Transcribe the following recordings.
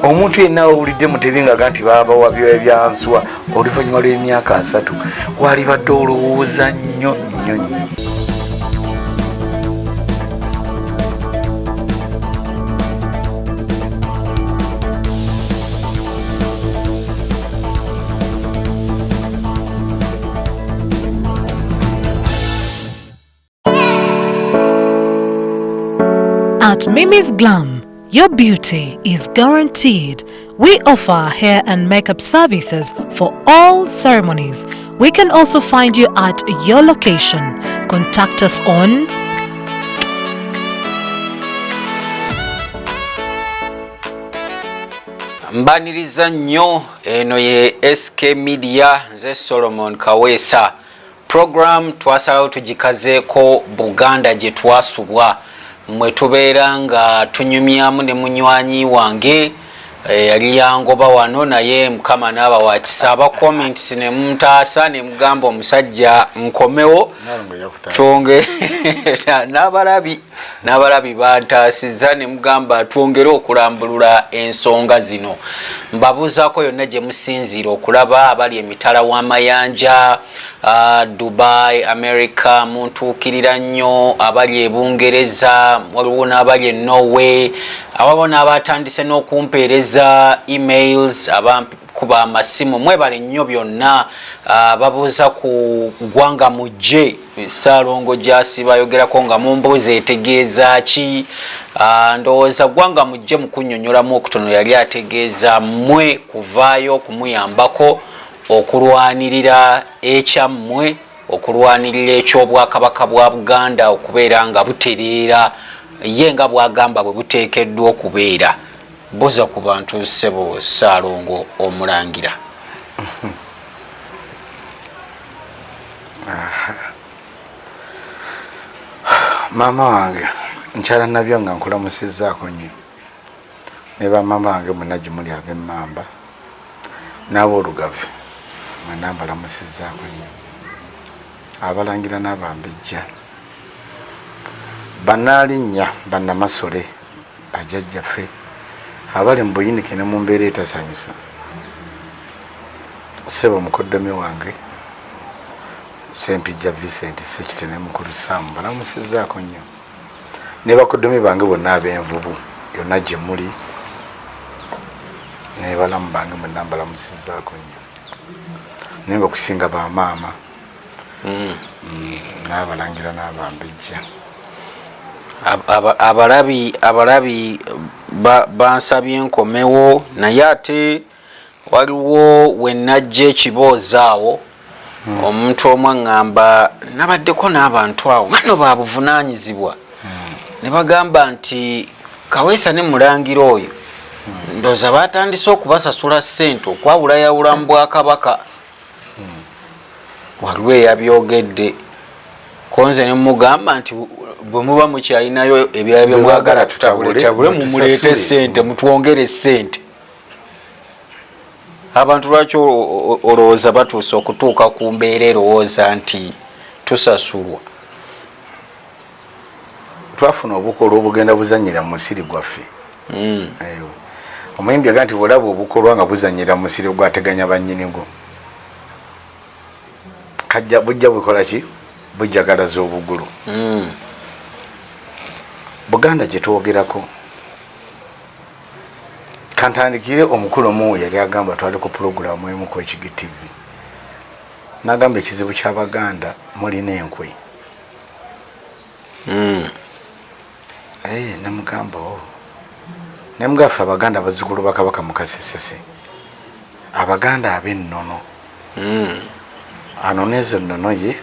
Omuntu yenna owulidde Mutebinga nti baabawa byansuwa oluvannyuma lw'emyaka 3 walibadde olowooza nnyo nnyo nnyo. At Mimi's Glam, your beauty is guaranteed. We offer hair and makeup services for all ceremonies. We can also find you at your location. Contact us on Mbaniriza nnyo eno ye SK Media nze Solomon Kaweesa. Program twasalawo tugikazeeko Buganda gye twasubwa mwe tubeera nga tunyumyamu ne munywanyi wange yali yangoba wano naye Mukama n'aba wa kisa. Aba comments ne mutaasa ne mugamba omusajja nkomewo twonge n'abalabi bantaasizza ne mugamba twongere okulambulula ensonga zino. Mbabuuzaako yonna gye musinziira okulaba abali emitala w'amayanja Dubai, America, muntuukirira nnyo abali e Bungereza, waliwo n'abali e Norway, awaliwo n'abatandise n'okumpeereza emails, abankuba amasimu. Mwebale nnyo byonna babuuza ku ggwanga mujje Ssaalongo gy'asi bayogerako nga mumbuuza etegeeza ki. Ndowooza ggwanga mujje mu kunnyonnyolamu okutono yali ategeeza mmwe kuvaayo okumuyambako okulwanirira ekyammwe, okulwanirira eky'obwakabaka bwa Buganda okubeera nga butereera ye nga bwagamba bwe buteekeddwa okubeera. Buza ku bantu ssebo Ssaalongo omulangira. Maama wange nkyala nabyo nga nkulamusizzaako nnyo ne bamama wange mwenna gye muli ab'Emmamba n'ab'Olugave mwenna mbalamusizzaako nnyo, abalangira n'abambijja, bannaalinnya, bannamasole, bajjajjaffe abali mu buyinike ne mu mbeera etasanyusa. Ssebo mukoddomi wange Sempijja Vincent Sekitene mukulu Sam balamusizzaako nnyo, ne bakoddomi bange bonna ab'Envubu yonna gye muli ne balamu bange mwenna mbalamusizzaako nnyo, naye nga okusinga bamaama n'abalangira n'abambijja. Abalabi bansabye nkomewo, naye ate waliwo we najja ekibooza awo omuntu omu aŋŋamba nabaddeko n'abantu awo nga no babuvunaanyizibwa ne bagamba nti Kaweesa ne mulangira oyo ndowooza batandise okubasasula ssente okwawulayawula mu Bwakabaka. Waliwo eyabyogedde konze ne mugamba nti bwe muba mukyalinayo ebirala bye mwagala tutabule mumuleete ssente mutwongere ssente. Abantu lwaki olowooza batuuse okutuuka ku mbeera erowooza nti tusasulwa? Twafuna obukolwa obugenda buzanyira mu musiri gwaffe. Omuyimbi aga nti bwolaba obukolwa nga buzanyira mu musiri gwateganya bannyinigo kajja bujja bukola ki? Bujjagalaza obugulu. Buganda gye twogerako kantandikire omukulu omu yali agamba twali ku pulogulaamu emu ku Kiki TV n'agamba ekizibu ky'Abaganda mulina enkwe. Namugamba nemugaffe Abaganda bazzukulu ba Kabaka Mukasesese, Abaganda ab'ennono ano nezo nnono ye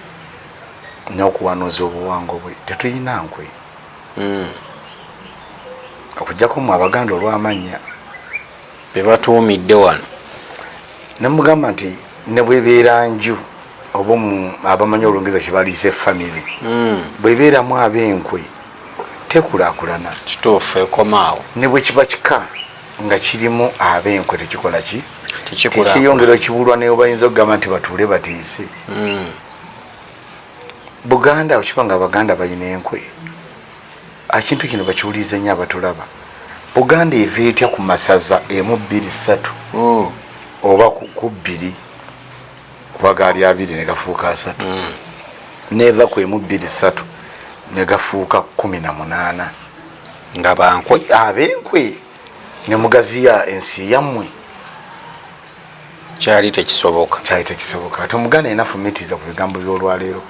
n'okuwanuuza obuwango bwe tetuyina nkwe okujjako mu Abaganda olw'amannya be batuumidde wano. Nemugamba nti ne bwebeera nju oba abamanyi Olungereza kye baliisa family bwebeeramu ab'enkwe tekulaakulana. Kituufu ekomaawo. Ne bwe kiba kika nga kirimu ab'enkwe tekikola ki? Tekiyongera okibulwa naye bayinza okugamba nti batuule batiise. Buganda okiba nga Abaganda balina enkwe ekintu kino bakiwuliriza nnyo abatulaba. Buganda eva etya ku masaza 1, 2, 3 oba ku 2 kuba gaali 2 ne gafuuka 3 neva ku 1, 2, 3 ne gafuuka 18 nga bankwe abenkwe ne mugaziya ensi yammwe. kyali tekisoboka ate omuganda alina fumitiza ku bigambo by'olwaleero.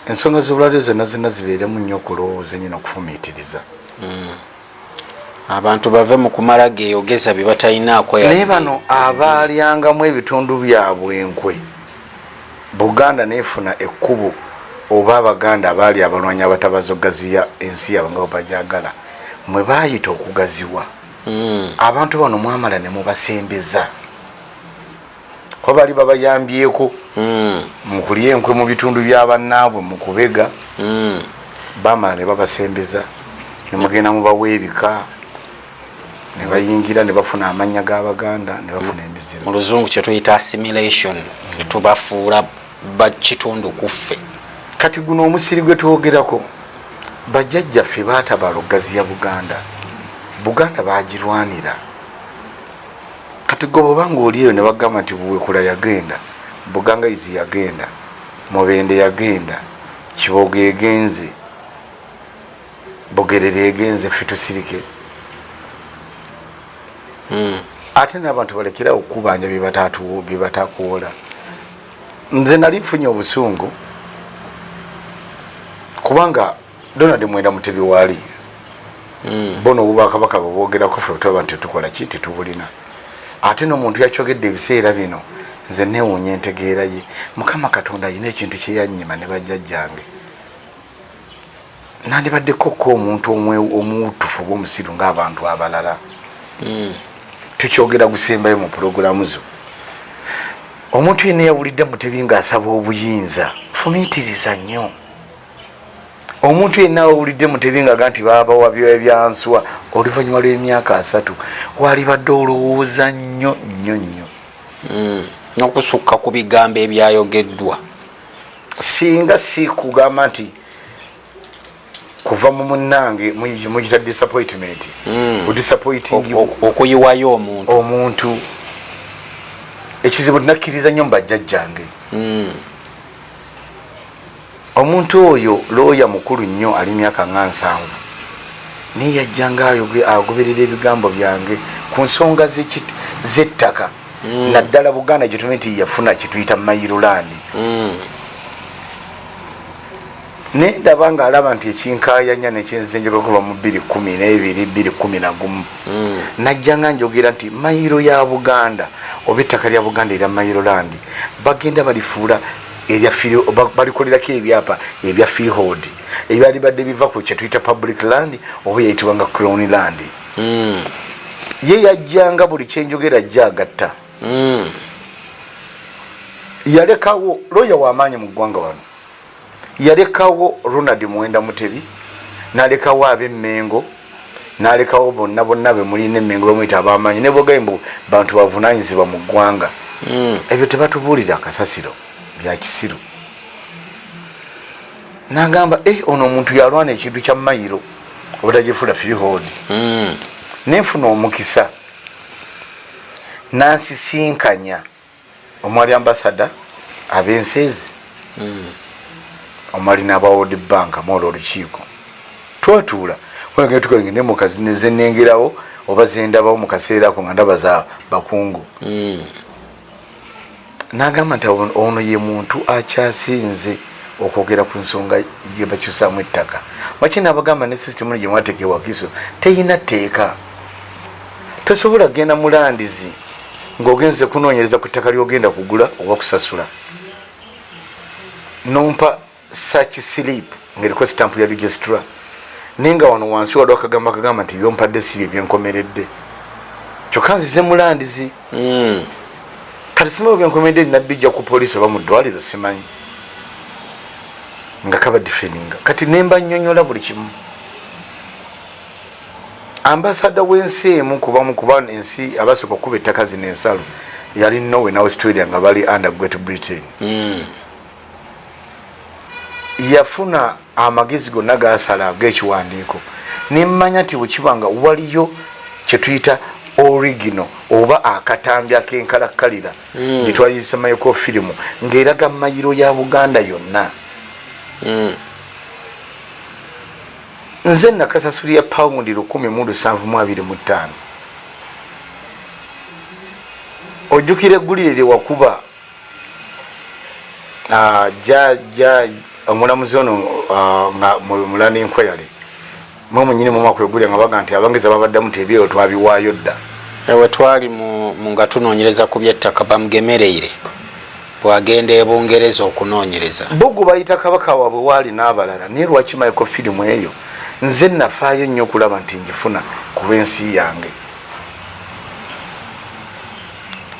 Ensonga z'olwaleero zonna zibeeremu nnyo okulowooza ennyo n'okufumiitiriza. Abantu bave mu kumala geeyogeza bye batalinaako naye bano abaalyangamu ebitundu byabwe enkwe. Buganda neefuna ekkubo oba abaganda abaali abalwanyi abatabaza okugaziya ensi yabwe nga bajagala mwe baayita okugaziwa. Abantu bano mwamala ne mubasembeza kuba baali babayambyeko mu kulya enkwe mu bitundu by'abannaabwe mu kubega. Baamala ne babasembeza ne mugenda mubawa ebika ne bayingira ne bafuna amannya g'Abaganda ne bafuna emizimu. mu luzungu kye tuyita assimilation ne tubafuula bakitundu kuffe. Kati guno omusiri gwe twogerako bajjajjaffe baatabala okugaziya Buganda baagirwanira. Kati gwe bw'obanga oli eyo ne bagamba nti Buwekula yagenda, Bugangayizi yagenda, Mubende yagenda, Kibogo egenze, Bugerere egenze, ffe tusirike. Ate n'abantu balekera okubanja bye batakuwola. Nze nali nfunye obusungu kubanga Donald Mwenda Mutebi waali bono obubakabaka bwebogerako ffe tutaba nti tukola ki tetubulina. Ate n'omuntu yakyogedde ebiseera bino nze neewuunya entegeera ye. Mukama Katonda alina ekintu kye yannyima ne bajjajjange. Nandibaddeko ko omuntu omutufu bw'omusiru ng'abantu abalala. Tukyogera gusembayo mu pulogulaamu zo. Omuntu yenna yawulidde Mutebi ng'asaba obuyinza fumiitiriza nnyo. Omuntu yenna awulidde Mutebi ng'aga nti baabawa byoya byanswa oluvannyuma lw'emyaka 3 walibadde olowooza nnyo nnyo nnyo. N'okusukka ku bigambo ebyayogeddwa. Singa si kugamba nti kuva mu munnange muyita disappointment disappointing okuyiwayo omuntu ekizibu nakkiriza nnyo mu bajjajjange. Omuntu oyo looya mukulu nnyo ali myaka 7 naye yajjanga agoberera ebigambo byange ku nsonga z'ettaka naddala Buganda gye tumanyi nti yafuna kituyita Mayiroland. Naye ndaba ng'alaba nti ekinkaayanya nekyenzenjeka kuva mu 2012 2011 najjanga njogera nti Mayiro ya Buganda oba ettaka lya Buganda erya Mayiroland bagenda balifuula balikolerako ebyapa ebya freehold ebyali badde biva ku kyetuyita public land oba yayitibwanga crown land. Ye yajjanga buli kyenjogera ajja agatta. Yalekawo looya w'amaanyi mu ggwanga wano. Yalekawo Ronald Mwenda Mutebi, n'alekawo ab'Emmengo, n'alekawo bonna be mulina Emmengo bamuyita ab'amaanyi ne bwogayimbu bantu bavunaanyizibwa mu ggwanga. Ebyo tebatubuulira akasasiro bya kisiru. N'agamba ono omuntu yalwana ekintu kya Mayiro obutagifula freehold. Nenfuna omukisa nansisinkanya omwali ambasada ab'enseezi omwali n'aba World Bank mwola olukiiko twatuula wagenda tukagende mukazi nezenengerawo oba zendabawo mu kaseera ako nga ndaba za bakungu. N'agamba nti ono ye muntu akyasinze okwogera ku nsonga gye bakyusaamu ettaka. Maki n'abagamba ne sisitemu gye mwateeka ewakiso teyina tteeka. Tosobola genda mu landizi ng'ogenze kunoonyereza ku ttaka ly'ogenda kugula oba kusasula. Nompa search slip ng'eriko sitampu ya registrar. Naye nga wano wansi waliwo akagamba nti byompadde si bye byenkomeredde. Kyokka nzize mu landizi. Kati simanyi byenkomeredde nabijja ku poliisi oba mu ddwaliro simanyi. Nga kaba defendinga. Kati nemba nnyonnyola buli kimu. Ambasada w'ensi emu kuba ensi abasooka okuba ettaka zino ensalo yali Norway ne Australia nga bali under Great Britain. Yafuna amagezi gonna gaasala ag'ekiwandiiko nemmanya nti bwekibanga waliyo kyetuyita original oba akatambi akenkalakkalira gyetwayisa microfilimu ng'eraga mayiro ya Buganda yonna. Nze nakasasulira paundi 1,725. Ojjukira eggulire wakuba omulamuzi ono nga mulani nkweyale mwemunyini mumakwegulya nga baga nti abangeza babaddamu nti ebyeyo twabiwaayo dda. Ewe twali nga tunoonyereza ku byettaka bamugemereire bwagenda e Bungereza okunoonyereza. Bogo bayita kabaka waabwe waali n'abalala naye lwaki microfilimu eyo nze nafaayo nnyo okulaba nti njifuna ku lw'ensi yange.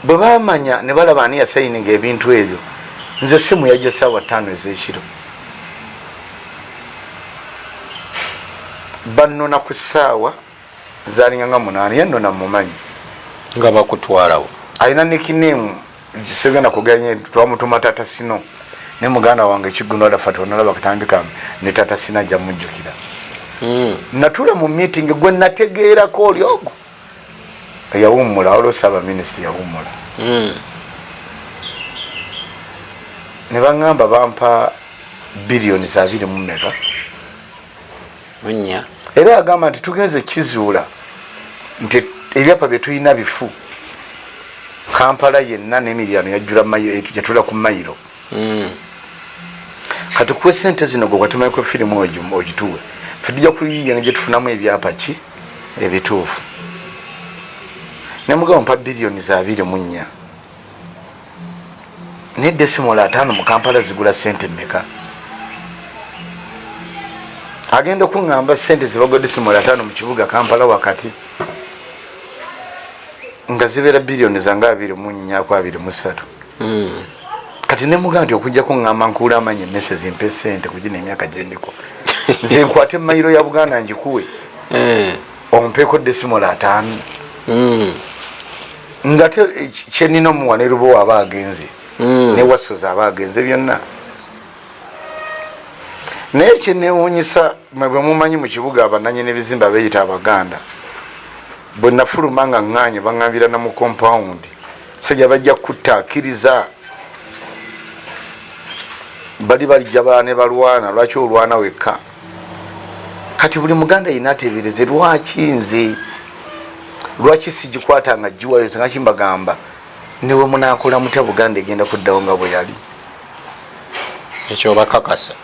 Bwe bamanya ne balaba ani yasayininga ebintu ebyo nze simu yajja ssaawa 5 ez'ekiro. Bannona ku ssaawa zaalinga nga 8 yannona mumanyi nga bakutwalawo. Alina nickname gisegenda kuganye twamutuma Tata Sino ne muganda wange Kiguno adafa tonalaba katambika ne Tata Sino ajja mujjukira. Natula mu meeting gwe nategeerako oli ogwo yawummula oluusi abaminisita yawummula. Ne baŋŋamba bampa biliyoni za 2 munya era agamba nti tugenze kizuula nti ebyapa bye tulina bifu. Kampala yenna n'emiryango yatula ku mayiro. Kati kuwe sente zino gwe watemako firimu ogituwe fidija kuyiya ne gyetufunamu ebyapa ki ebituufu. Ne mugabo mpa biliyoni za 2.4 ne desimola 5 mu Kampala zigula sente mmeka? Agenda okuŋŋamba sente zibagwa desimola 5 mu kibuga Kampala wakati nga zibeera biliyoni za 2.4 ku 2.3. Kati ne mugamba nti okujja kuŋŋamba nkuula amanya emmese zimpe sente kugina emyaka gyendiko nze nkwate emayiro ya Buganda njikuwe ompeeko desimola 5 nga te kyenina omuwa ne Lubowa aba agenze ne Wasoza aba agenze byonna. Naye kyenewuunyisa bwe mumanyi mu kibuga abannannyini ebizimba beeyita Abaganda bwe nafuluma nga ŋŋaanye baŋŋambira na mu compound sajja bajja kutta akkiriza bali balijja baane balwana lwaki olwana wekka. Kati buli Muganda yina ateebereze lwaki nze lwaki sigikwata nga giwayo nga kimbagamba newe munaakola mutya Buganda egenda kuddawo nga bwe yali. Ekyo bakakasa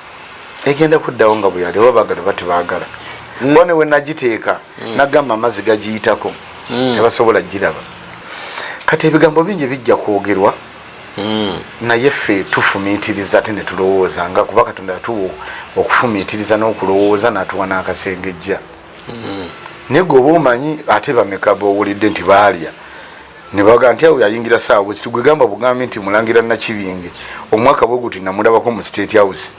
egenda kuddawo nga bwe yali oba baagala batibaagala. Mbone we nagiteeka nagamba amazzi gagiyitako tebasobola giraba. Kati ebigambo bingi bijja kwogerwa naye ffe tufumiitiriza ate ne tulowooza nga kuba Katonda yatuwa okufumiitiriza n'okulowooza n'atuwa n'akasengejja. Naye gwe oba omanyi ate bameka b'owulidde nti baalya ne baga nti awo yayingira saawa bwe gwe gamba bugambi nti Mulangira Nakibinge omwaka bwe guti namulabako mu State House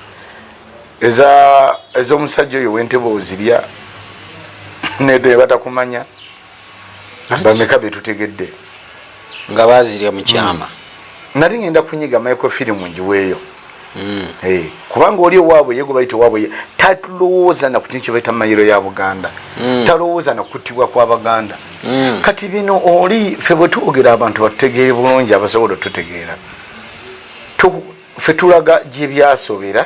ez'omusajja oyo wentebe ozirya nedde batakumanya bameka betutegedde nga bazirya mu kyama. Nali ngenda kunyiga microfilimu njiweeyo kubanga oli owaabwe yego bayita owaabwe talowooza na ku kintu kye bayita mayiro ya Buganda talowooza na kuttibwa kw'Abaganda. Kati bino oli ffe bwe twogera abantu batutegeere bulungi abasobola otutegeera ffe tulaga gye byasobera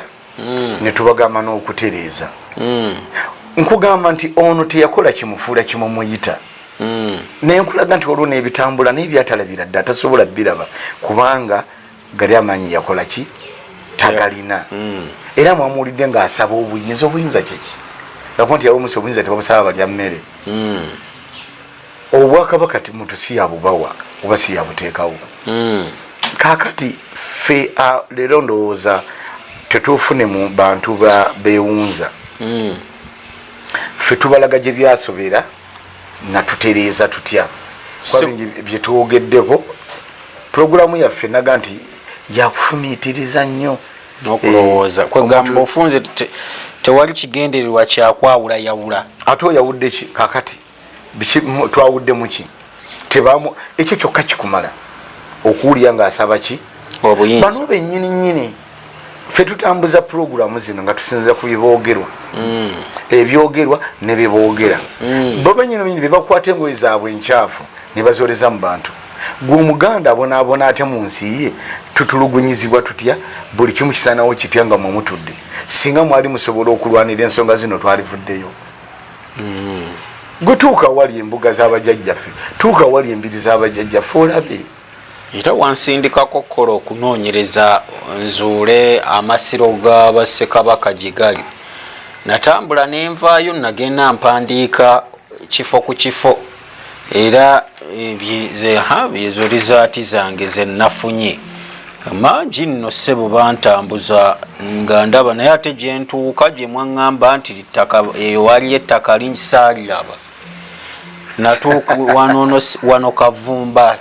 ne tubagamba n'okutereeza. Nkugamba nti ono teyakola kimufuula kimumuyita naye nkulaga nti waliwo n'ebitambula naye byatalabira dda tasobola biraba kubanga gali amanyi yakola ki tagalina. Era mwamuwulidde ng'asaba obuyinza. Obuyinza kyeki lako nti yawomusi obuyinza tebabusaba balya mmere. Obwakabaka ti muntu si yabubawa oba si yabuteekawo. Kaakati ffe leero ndowooza tetufune mu bantu beewunza. Ffe tubalaga gye byasobera natutereeza tutya byetwogeddeko. Puroguramu yaffe naga nti yakufumiitiriza nnyo n'okulowooza kwegamba ofunze tewali kigendererwa kyakwawula yawula. Ate oyawudde ki kakati twawudde muki tebamu ekyo kyokka kikumala okuwulira ng'asaba ki obuyinza. Bano bennyini nnyini ffe tutambuza programu zino nga tusinza ku biboogerwa ebyogerwa ne beboogera bo benyini bebakwata engoye zaabwe enkyafu ne bazoleza mu bantu gwe omuganda abonaabona ate mu nsi ye tutulugunyizibwa tutya buli kimu kisaanawo kitya nga mwemutudde singa mwali musobola okulwanira ensonga zino twalivuddeyo gwe tuuka wali embuga z'abajjajjaffe tuuka wali embiri z'abajjajjaffe olabe era wansindikako okukola okunoonyereza nzuule amasiro g'abassekabaka gye gali natambula nenvaayo nagenda mpandiika kifo ku kifo era ezo rizaati zange zenafunye mangi nno ssebo bantambuza nga ndaba naye ate gyentuuka gye mwaŋŋamba nti eyo waliyo ettaka linsaaliraba natuuka wano Kavumba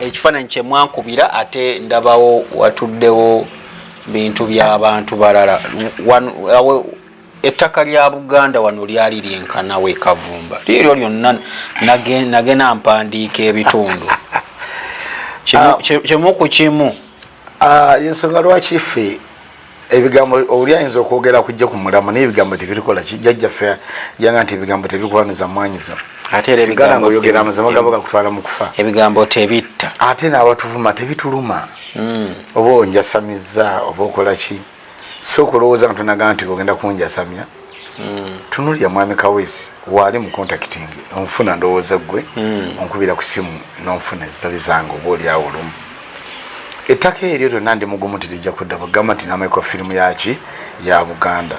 ekifaananyi kyemwankubira ate ndabawo watuddewo bintu by'abantu balala ettaka lya Buganda wano lyali lyenkanawo Kavumba liryo lyonna nagenda mpandiika ebitundu kimu ku kimu yensonga lwaki ffe ebigambo oli ayinza okwogera kujja ku mulamu naye ebigambo tebirikola kijjajjaffe yanga nti ebigambo tebikulwaniza mwanyizo sigala ngaoyogera amazima gaba gakutwala mu kufa ebigambo tebitta ate n'abatuvuma tebituluma oba onjasamizza oba okola ki so okulowooza nga tonaga nti ogenda kunjasamya tunulya mwami Kaweesi waali mu contacting onfuna ndowooza gwe onkubira ku simu n'onfuna ezitali zange oba oli awo lumu ettaka eryo lyonna ndi mugumu tirijja kudda bagamba nti n'amaiko firimu yaki ya Buganda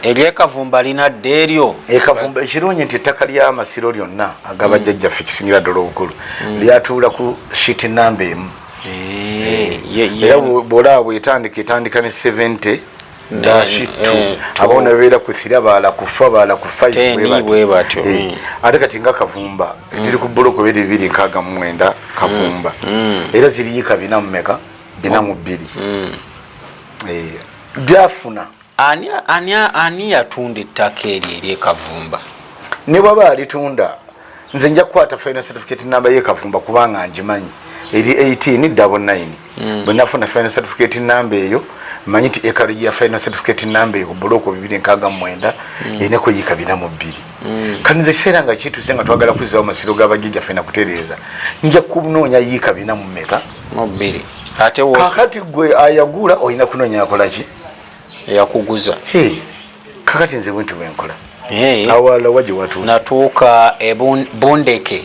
eryekavumba linadde eryo ekavumba ekirungi nti ettaka ly'amasiro lyonna agabajjajjaffe kisingira ddala obukulu lyatuula ku shiti namba emu era bwolaba bwetandika ne 70 -2 abona beera ku 3 abalala ku 4 abalala ku 5 ate kati nga Kavumba ediri ku buloko biri 269 Kavumba era ziriyika 4 2 byafuna ani yatunda ettaka eryo Kavumba ne bwaba alitunda nze nja kukwata final certificate namba ye Kavumba kubanga njimanyi eri 18-9 bwenafuna final certificate namba eyo manyi nti ekalo ya final certificate namba eyo buloko 269 eneko yika 4 kanize kiseera nga kituuse nga twagala kuzzawo masiro g'abajjajja fena kutereeza nja kunoonya yika 4 ate kakati gwe ayagula olina kunoonya akola ki yakuguza kakati nze bwenti bwenkola awala waje watuuse natuuka Bundeke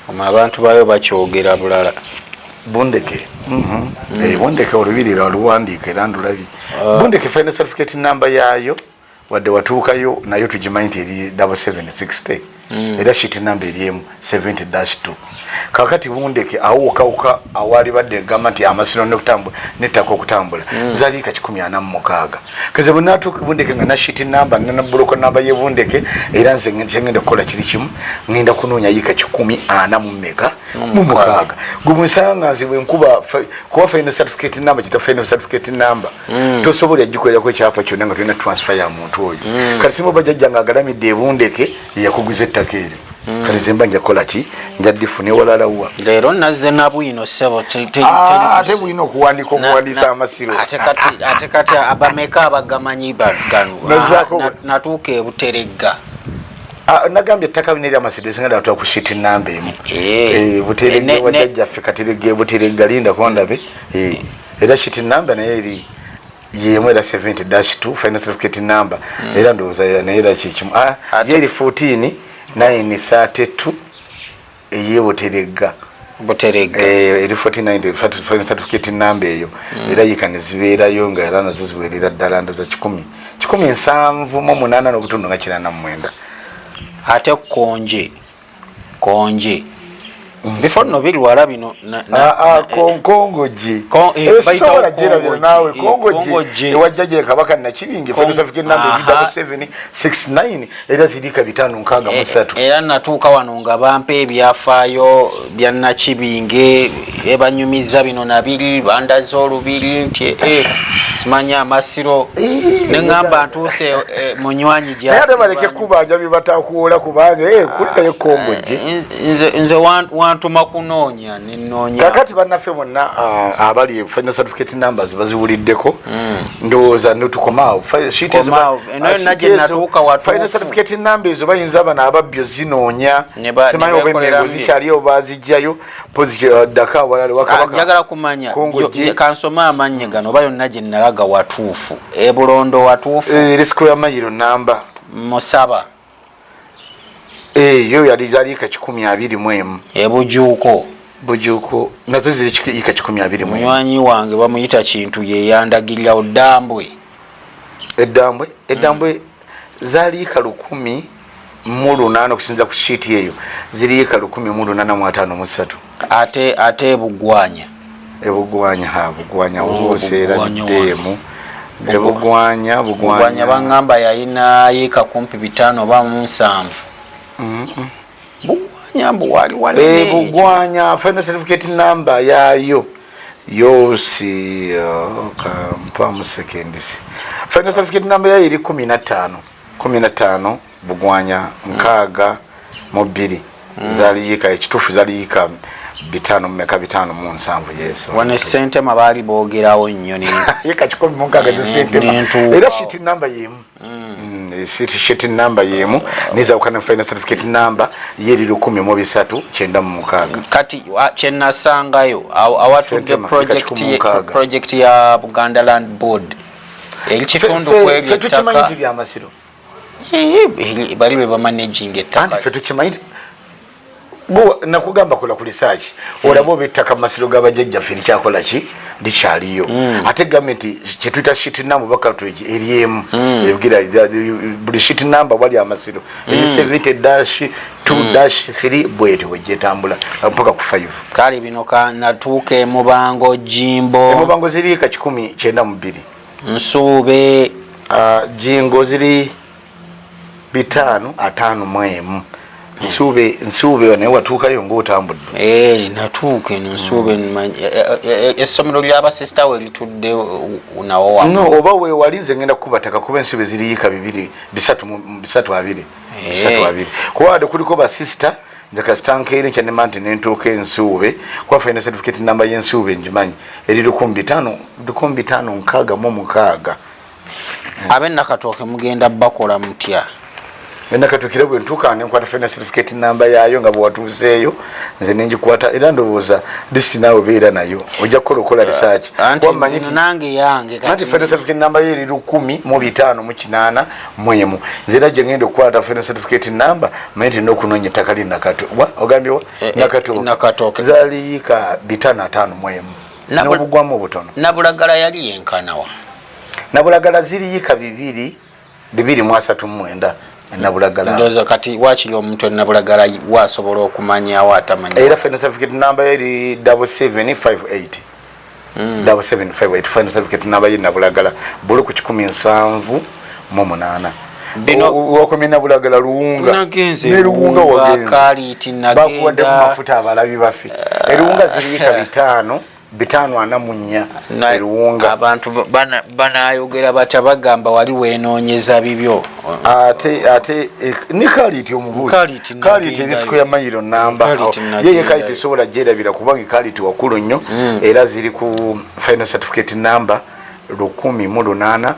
abantu bayo bakyogera bulala Bundeke Bundeke olubirira oluwandiika era ndulabi Bundeke final certificate namba yaayo wadde watuukayo nayo tugimanyi nti eri 7760 era shiti namba eriemu 70-2 kakati Bundeke awokawuka awali badde gamba nti amasiro nettaka okutambula zaliika 146 kaze bwenatuuka Bundeke nga na shiti namba na buloko namba ye Bundeke era nze ngenda kukola kiri kimu ngenda kunoonya yiika 146 gumunsanga nze bwenkuba kuba final certificate namba kita final certificate namba tosobola gikwerako ekyapa kyonna nga tulina transfer ya muntu oyo kati simba bajjajja nga agalamidde Bundeke yakuguza ettaka eryo kale zemba nja kola ki nja difune walala wa leero nazze na bwino sebo ate bwino okuwandika okuwandisa amasiro ate kati abameka abagamanyi baganu natuuka Buteregga nagambye ettaka bino eri amasiro esinga datula ku shiti namba emu Buteregga wajjajjaffe Kateregga Buteregga linda kondabe era shiti namba naye eri yemu era 70-2 final certificate namba era ndowooza naye era kikimu yeri 14-932 eye Buteregga eri 49 final certificate namba eyo era yikane zibeerayo nga era nazo ziwerera ddala ndoza 17 n'obutundu nga 49 ate konje before no bilwala bino kongoji esobola jerabira nawe kongoji ewajjaje kabaka na kibingi final certificate namba 7769 era zirika 563 era natuuka wano nga bampe ebyafaayo bya nakibinge ebanyumiza bino nabiri bandaza olubiri nti simanya amasiro nengamba ntuuse munywanyi gyasi ate baleke kubanja bibatakuwola kubanga kulikayo kongoji nze bantuma kunoonya nenoonya kakati bannaffe bonna abali final certificate numbers baziwuliddeko ndowooza netukomaawo final certificate number ezo bayinza bano ababyo zinoonya simanyi oba ennego zikyaliyo bazijjayo daka walale njagala kumanya kansoma amannye gano oba yonna gye nalaga watuufu ebulondo watuufu risiko yamayiro namba musaba yo yali zaliika 121 bujuuko nazo ziriika 121 munywanyi wange bamuyita kintu yeyandagirira oddambwe eddambwe zaliika 108 okusinza ku shiiti eyo ziriika 185 ate ebugwanya oluuseera biddeemu bugwanya bangamba yalina yiika kumpi 5 oba 7 bugwanya final certificate number yayo yosi kampamu seconds final certificate number yayo eri 15 bugwanya 6 zaliika ekitufu zaliika 5 yeso wane sente mabali boogerawo nnyo yeka 16 sente era sheet number yemu sheet number yemu niza ukana final certificate number yeri 10396 kati kyenasangayo awatudde project ya Buganda Land Board ekitundu kwebyo tukimanyi bya masiro bali be bamanaging ettaka fe tukimanyi nakugamba kola ku research olabo bettaka masiro gabajjajja firi kyakola ki likyaliyo ate gavumenti kyetuyita sheet number bakatweki eriemu ebigira buli sheet number wali amasiro 7-2-3 bwete wejjetambula mpaka ku 5 kale bino kanatuuka emubango jimbo emubango ziriika 192 nsuube jingo ziri 551 nsuube naye watuukayo ng'otambudde natuuka eno nsuube essomero ly'abasista we litudde nawo no oba weewalinze ngenda kukubataka kuba ensuube ziriyiika 320 kuba wadde kuliko basista nze kasitankeire nkyanema nti nentuuka ensuube kuba final certificate number y'ensuube ngimanyi eri 1566 ab'ennakatooke mugenda bakola mutya enakatukire bwe ntuuka nenkwata final certificate number yayo nga bwatuuseeyo nze nengikwata era ndowooza list naawe beera nayo ojja kukola research nange yange anti final certificate number yo eri 10588 nze era gye ngenda okukwata final certificate number manyi nti n'okunoonya ettaka li ogambyewa nakatooke zaliyiika 551 n'obugwamu obutono nabulagala yali yenkanawa nabulagala ziriyiika 239 nabulagala ndoza kati wakiri omuntu nabulagala wasobola okumanya atamanya era final certificate number eri 7758 final certificate number ye nabulagala bulu ku 17 bino wakome nabulagala luwunga ne luwunga wagenzi bakuwadde ku mafuta abalabi bafe eruwunga ziriika 544 eruwunga abantu banayogera batya bagamba wali wenoonyeza bibyo ate ne kaliti omubuuzi kaliti erisiko ya mayiro namba yeye kaliti esobola gyerabira kubanga kaliti wakulu nnyo era ziri ku final certificate number 1893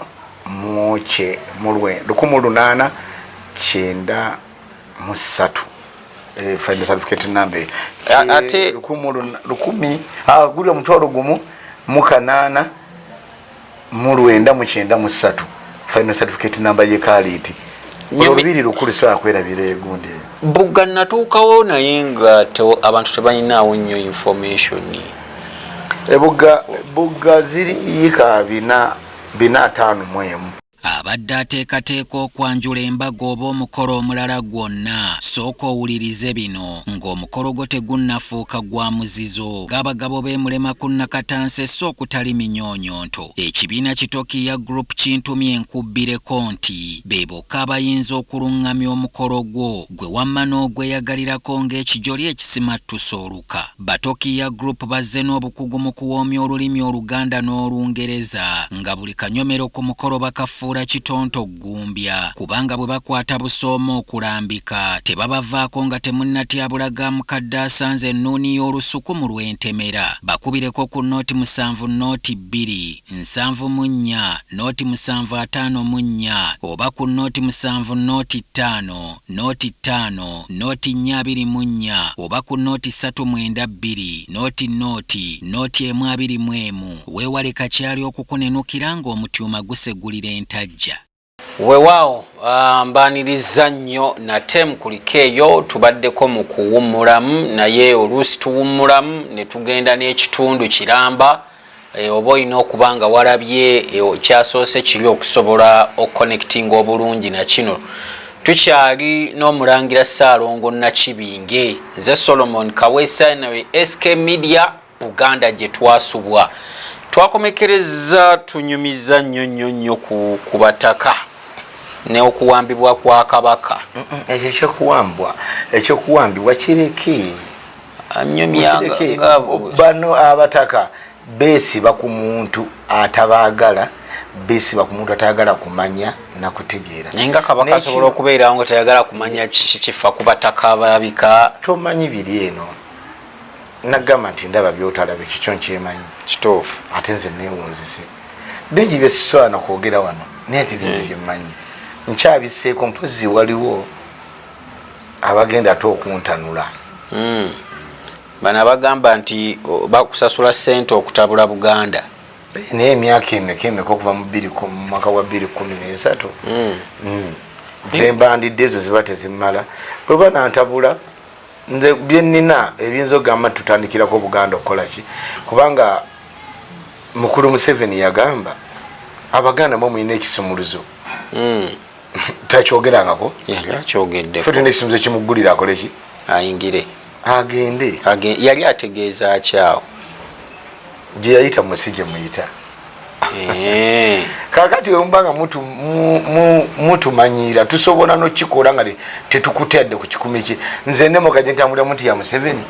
final certificate number ate 10 guli omutwalo gumu mu 893 final certificate number ye kaliti olubiri lukulu saa kwerabira egundi bugga natuukawo naye nga abantu tebalinawo nnyo information bugga ziriyiika 451 abadde ateekateeka okwanjula embaga oba omukolo omulala gwonna sooka owulirize bino ng'omukolo gwo tegunnafuuka gwa muzizo g'abagabo b'emulema ku nnakatansi so okutali minyoonyonto ekibiina kitokiya group kintumye enkubbireko nti be bokka abayinza okuluŋŋamya omukolo gwo gwe wamma n'ogweyagalirako ng'ekijoli ekisimattusa oluka batokiya group bazze n'obukugu mu kuwoomya olulimi Oluganda n'Olungereza nga buli kanyomero ku mukolo bakafuula kitonto gumbya kubanga bwe bakwata busoomo okulambika tebabavaako nga temunnatyabulaga mukadde asanze ennuuni y'olusuku mu lw'entemera bakubireko ku nooti 7 nooti 2 7 nooti 754 oba ku nooti 7 nooti 5 nooti 5 nooti 424 oba ku nooti 392 nooti nooti 121 weewale kakyali okukunenukira ng'omutyuma gusegulira entajja. Weewaawo mbaaniriza nnyo nate mukuliko eyo tubaddeko mu kuwummulamu naye oluusi tuwummulamu ne tugenda n'ekitundu kiramba oba olina okuba nga walabye kyasoose kiri okusobola okuconnectinga obulungi na kino. Tukyali n'omulangira Ssaalongo Nakibinge, nze Solomon Kaweesa nawe SK Media Buganda gye twasubwa. Twakomekereza tunyumiza nnyo ku bataka ne okuwambibwa kwa Kabaka. Ekyokuwambibwa kireke Anyumya bano abataka beesiba ku muntu atabaagala, beesiba ku muntu atayagala kumanya na kutegeera. Nenga Kabaka asobola okubeerawo nga tayagala kumanya kifa ku bataka ababika. Tomanyi biri eno. Nagamba nti ndaba byotalabe kikyo nkyemanyi. Kituufu. Ate nze neewunzise. Bingi bye sisobola kwogera wano naye ate bingi bye mmanyi. Nkyabiseeko mpozi waliwo abagenda ate okuntanula. Bano abagamba nti bakusasula ssente okutabula Buganda. Naye emyaka emeka okuva mu mwaka wa 2013 nze mbandidde ezo ziba tezimala. Bwe banantabula nze bye nnina ebiyinza okugamba tutandikirako Buganda okukola ki, kubanga mukulu Museveni yagamba Abaganda mwe mulina ekisumuluzo. Takyogerangako? Yakyogedde. Ffe tulina ekisumuluzo kimuggulira akole ki? Ayingire. Agende. Yali ategeeza kyawo. Gye yayita musi gye muyita. Kakati ombanga mutumanyira tusobola n'okikola nga tetukutedde ku kikumi ki. Nze ne mukaje ntambulira muti ya Museveni.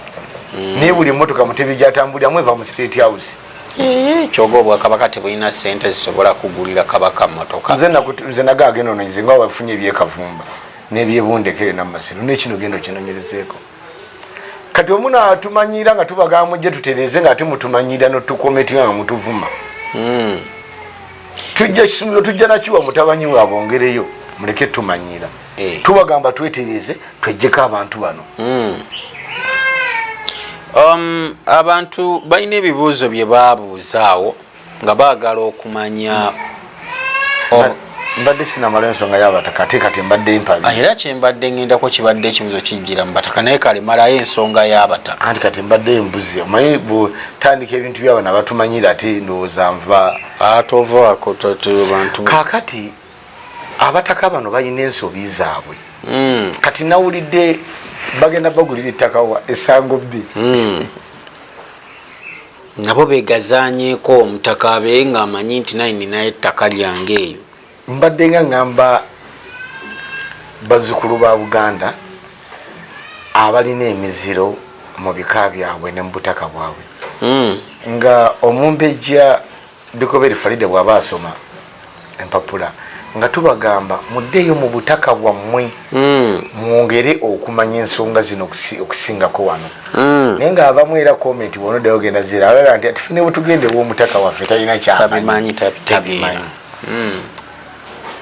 Ne buli mmotoka mutebi gyatambuliramu eva mu State House. Kyogo Obwakabaka tebulina ssente zisobola kugulira Kabaka mmotoka. Nze nagagenda ono nze nga wafunye ebyekavumba n'ebyebundeke n'amasiro n'ekino gendo kinonyerezeeko. Kati omuna atumanyira nga tubaga mujje tutereze nga ate mutumanyira n'otukometinga nga mutuvuma. Tujja kisumiro tujja nakiwa mutabanyi wabongereyo muleke tumanyira. Tubagamba twetereze twejjeko abantu bano. Abantu balina ebibuuzo bye baabuuzaawo nga baagala okumanya. Mbadde sinamala ensonga y'abataka ate kati mbadde mpabi. Era kyembadde ngendako kibadde ekibuzo kijjira mu bataka naye kale malayo ensonga y'abataka. Anti kati mbadde embuzi omanyi butandika ebintu by'abantu abatumanyira ate ndowooza nva atovaako bantu. Kaakati abataka bano balina ensobi zaabwe. Kati nawulidde bagenda bagulira ettaka wa Essango B. Nabo beegazaanyeeko omutaka abe nga amanyi nti naye ettaka lyange eyo. Mbadde nga ngamba bazzukulu ba Buganda abalina emiziro mu bika byabwe ne mu butaka bwabwe. Nga omumbejja Bikoberi Faride bw'aba asoma empapula nga tubagamba muddeeyo mu butaka bwammwe mwongere okumanya ensonga zino okusingako wano. Naye nga abamu era komenti bw'onoddayo ogenda zira abaga nti ati ffe ne bwe tugende ew'omutaka waffe talina tabimanyi.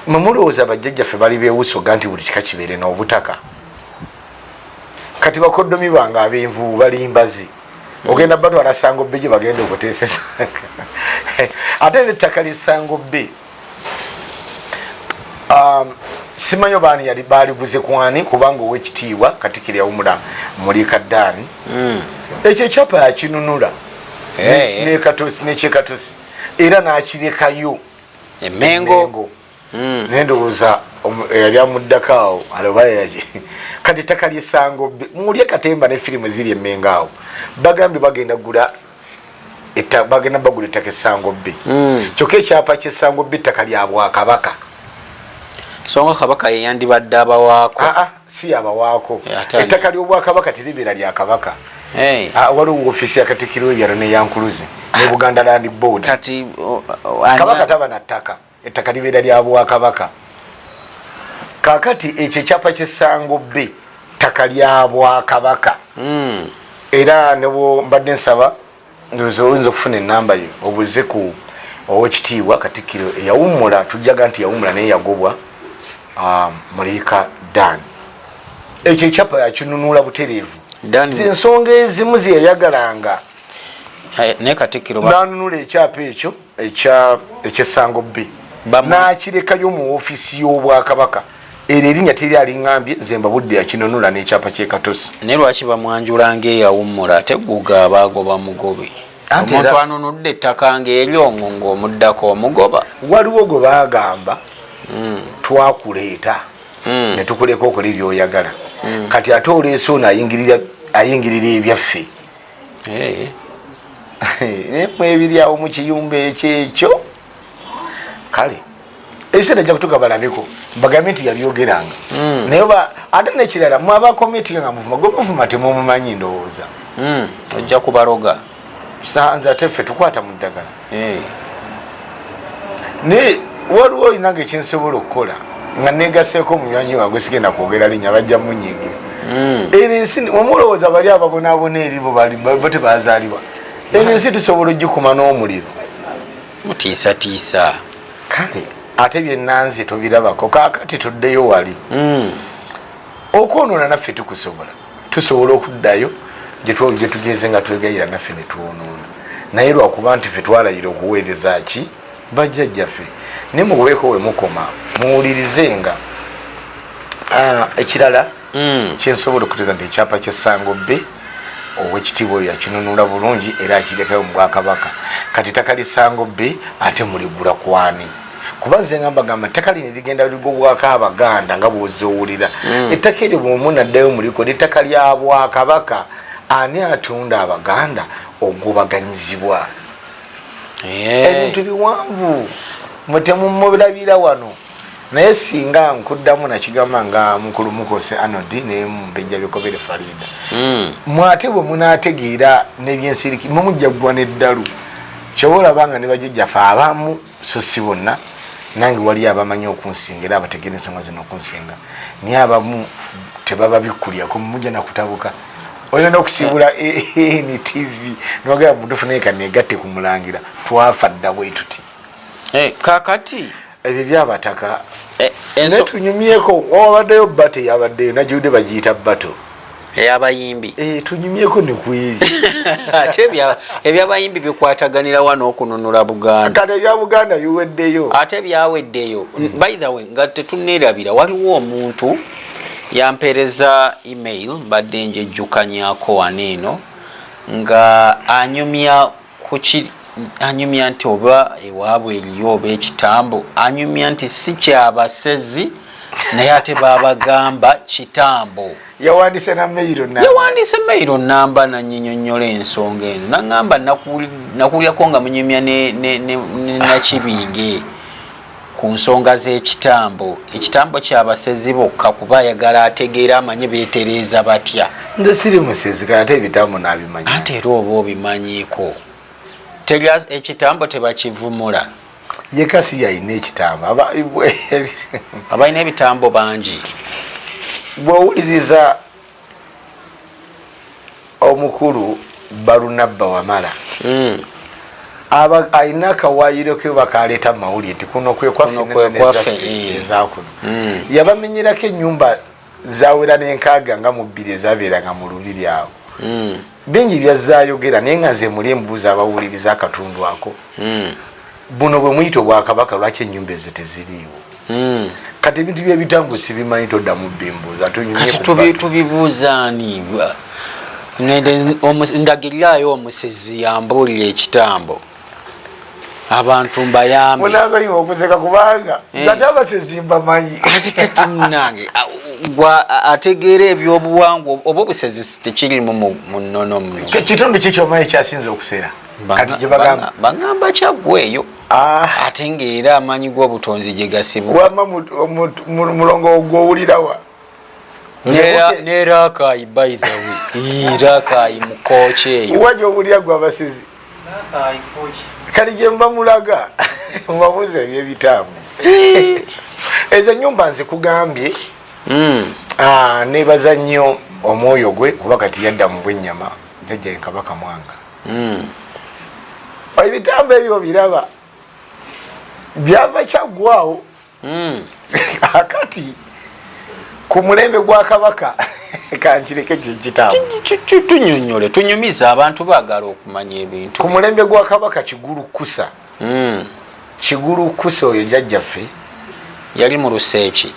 Mulowooza bajjajjaffe bali beewusoga nti buli kika kibeere n'obutaka. Kati bakoddomi bange ab'envubu bali mbazi. Ogenda batwala Ssango B gye bagenda okuteesesa. Ate n'ettaka ly'Essango B simanyi baani yali baliguze kwani kubanga ow'ekitiibwa Katikkiro yawumula muli kaddaani. Ekyo ekyapa yakinunula n'ekyekatosi era n'akirekayo Emmengo. Nendowooza yali amuddako awo alobayaji kati ettaka ly'Essango B mulye Katemba ne firimu ziri Emmengo awo bagambye bagenda bagula ettaka Essango B. Kyokka ekyapa ky'Essango B ettaka lya Bwakabaka. Songa Kabaka yeyandibadde abawaako. Si abawaako. Ettaka ly'Obwakabaka teribeera lya Kabaka. Waliwo ofiisi ya Katikkiro w'ebyalo ne Yankuluze ne Buganda Land Board. Kati Kabaka taba na ttaka. ettaka libeera lya bwakabaka. Kakati ekyo ekyapa ky'essango B ttaka lya bwakabaka. Era nebo mbadde nsaba oyinza okufuna enamba yo obuze ku owekitiibwa Katikkiro eyawummula, tujjaga nti yawummula naye yagobwa, Muliika Dan. Ekyo ekyapa yakinunula butereevu. Zensonga ezimu zeyayagalanga ne Katikkiro nanunula ekyapa ekyo eky'essango B n'akirekayo mu woofiisi y'obwakabaka. Era erinnya teri aliŋŋambye, nze mbabudde yakinunula n'ekyapa ky'ekatosi. Naye lwaki bamwanjula ng'eyawummula ate guga abagoba mugobe? Omuntu anunudde ettaka ng'eryo ng'omuddako omugoba. Waliwo gwe baagamba twakuleeta ne tukuleka okola ebyoyagala, kati ate oleese ono ayingirira ebyaffe. Nemwe ebiryawo mu kiyumba ekyekyo. Kale ekiseera ajja kutuuka balabeko mbagambe nti yabyogeranga naye ate nekirala mwaba komiti nga muvuma gwe muvuma temumumanyi ndowooza ojja kubaroga sanza ate ffe tukwata mu ddagala. Naye waliwo olinanga ekinsobola okukola nga negaseeko munywanyi wagwe sigenda kwogera linnya bajja munyiigira. Eno ensi omulowooza bali ababonaabona eribo bo tebazaalibwa. Eno ensi tusobola ogikuma n'omuliro. Mutiisatiisa. Kale ate byennanze tobirabako, kaakati tuddeyo wali. Okwonoona naffe tusobola okuddayo gye tugeze nga twegayira naffe ne twonoona. Naye lwakuba nti ffe twalayira okuweereza ki bajjajjaffe. Ne muweeko we mukoma muwulirizenga. Ekirala kyensobola okuteeza nti ekyapa ky'essango B owekitiibwa oyo yakinunula bulungi era akirekayo mu bwakabaka. Kati ttaka ly'essango B ate muligula kwani? Kuba nze nga mbagamba ettaka lino ligenda ligobwako Abaganda nga bw'ozoowulira. Ettaka eryo bw'omunaddayo muliko ettaka lya bwakabaka. Ani atunda Abaganda? Ogobaganyizibwa. Ebintu biwanvu mwe temumulabira wano. Naye singa nkuddamu nakigamba nga mukulu mukose Anodi ne Mbejja Bikobere Farida. Mwate bwe munaategeera n'ebyensiriki mumujja ggwa n'eddalu. Kyoboolabanga ne bajjajjaffe abamu so si bonna. Nange wali abamanyi okunsinga era abategeera ensonga zino okunsinga. Naye abamu tebaba bikkulyako mujja nakutabuka. Oyina okusiibula NTV nogera mutufu naye kaneegatte ku Mulangira twafa dda bwe tuti. Kakati ebyo byabataka ne tunyumyeko wabaddeyo bate yabaddeyo najude bagiyita bato ey'abayimbi. Tunyumyeko ne kweri ate ebyabayimbi bikwataganira wano okununula Buganda. Kale ebya Buganda biweddeyo. Ate byaweddeyo. By the way nga tetunneerabira waliwo omuntu yampeereza email mbadde njejjukanyako waneeno nga anyumya nti oba ewaabwe eriyo oba ekitambo anyumya nti si kyabasezi naye ate babagamba kitambo. Yawandiise mailo namba nanyinyonnyola ensonga eno naŋŋamba nakuulyako nga munyumya ne Nakibinge ku nsonga z'ekitambo. Ekitambo kyabasezi bokka kuba ayagala ategeera amanye beetereeza batya. Nze siri musezi kale ate ebitambo n'abimanyi. Ate era oba obimanyiiko. Ekitambo tebakivumula. Ye kasi yalina ekitambo. Abalina ebitambo bangi. Bw'owuliriza omukulu Barunabba Wamala alina akawaayiro ke bakaleeta mu mawulire nti kuno kwe kwaffe ezakuno. Yabamenyerako ennyumba zawera n'enkaaga nga mu bbiri ezabeeranga mu lubiri awo. Bingi byazaayogera naye nga nze muli embuuza abawuliriza akatundu ako. Buno bwe muyita obwakabaka lwaki ennyumba ezo teziriiwo? Kati ebintu by'ebitambo sibimanyi toddamu bimbuuza tubibuuzaani. Ndagirirayo omusezi yambuulira ekitambo abantu mbayambe. Munaazanyi okuseka kubanga ate abasezi mbamanyi. Ati kati munange ategeera ebyobuwangwa oba obusezi tekirimu mu nnono muno. Kitundu ki kyomanyi kyasinze okuseera? Kati gye bagamba kyaggweeyo. Ate ng'era amaanyi g'obutonzi gye gasibuka. Wamma mulongo gw'owulirawa? Ne Rakai by the way. Rakai mukooki eyo. Wajja owulira gwe abasezi? Kali gye mba mulaga. mubabuuza ebyebitambo ezo ennyumba nzikugambye. Nebaza nnyo omwoyo gwe kuba kati yadda mu bwennyama jjajja Kabaka Mwanga. Ebitambo ebyo biraba byava kyaggwawo akati ku mulembe gwa Kabaka kankireke kitambo tunyonyole tunyumiza abantu baagala okumanya ebintu. Ku mulembe gwa Kabaka Kigulukusa. Kigulukusa oyo jjajjaffe yali mu luseeki.